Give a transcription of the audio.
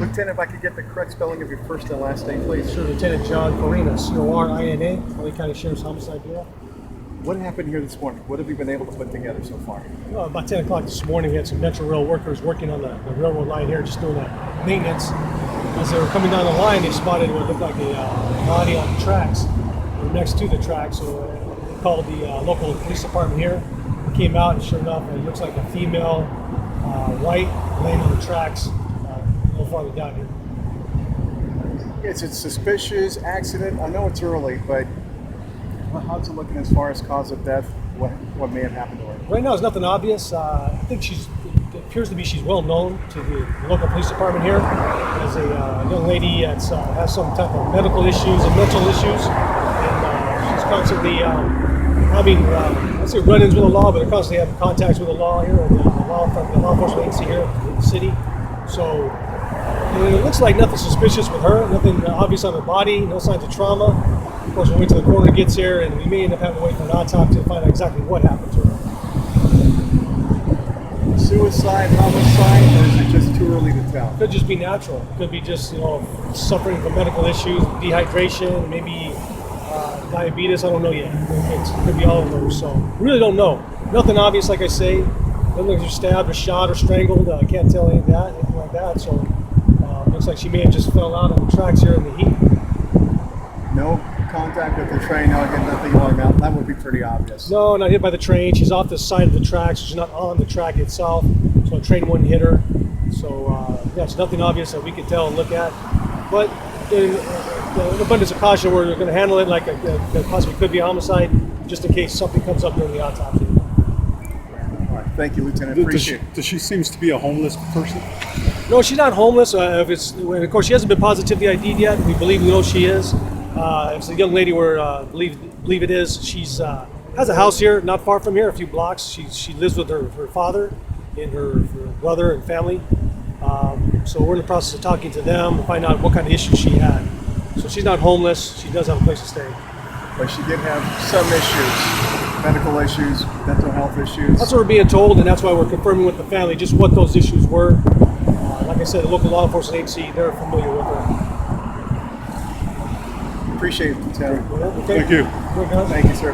Lieutenant, if I could get the correct spelling of your first and last name, please. Sure, Lieutenant John Corina, C-O-R-I-N-A, LA County Sheriff's Homicide Bureau. What happened here this morning? What have you been able to put together so far? About 10 o'clock this morning, we had some Metro Rail workers working on the railroad line here, just doing the maintenance. As they were coming down the line, they spotted what looked like a body on the tracks, or next to the tracks. So they called the local police department here. They came out, and sure enough, it looks like a female, white, laying on the tracks a little farther down here. Is it suspicious accident? I know it's early, but how's it looking as far as cause of death? What may have happened to her? Right now, it's nothing obvious. I think it appears to be she's well known to the local police department here as a young lady that has some type of medical issues and mental issues, and she's constantly having, I say run-ins with the law, but they're constantly having contacts with the law here, and the law enforcement agency here in the city. So it looks like nothing suspicious with her, nothing obvious on her body, no signs of trauma. Of course, we'll wait till the coroner gets here, and we may end up having to wait for an autopsy to find out exactly what happened to her. Suicide, homicide, or is it just too early to tell? Could just be natural. Could be just suffering from medical issues, dehydration, maybe diabetes. I don't know yet. It could be all of those. So we really don't know. Nothing obvious, like I say. Doesn't look like she's stabbed or shot or strangled. I can't tell anything like that. So looks like she may have just fell out on the tracks here in the heat. No contact with the train, no, again, nothing along that would be pretty obvious. No, not hit by the train. She's off the side of the tracks. She's not on the track itself, so the train wouldn't hit her. So yeah, it's nothing obvious that we could tell and look at. But in abundance of caution, we're going to handle it like it possibly could be a homicide, just in case something comes up during the autopsy. All right, thank you, Lieutenant. Appreciate it. Does she seems to be a homeless person? No, she's not homeless. Of course, she hasn't been positively ID'd yet. We know she is. If it's a young lady, we believe it is. She's has a house here, not far from here, a few blocks. She lives with her father and her brother and family. So we're in the process of talking to them to find out what kind of issues she had. So she's not homeless. She does have a place to stay. But she did have some issues, medical issues, mental health issues. That's what we're being told, and that's why we're confirming with the family just what those issues were. Like I said, the local law enforcement agency, they're familiar with her. Appreciate it, Lieutenant. Okay. Thank you. Thank you, sir.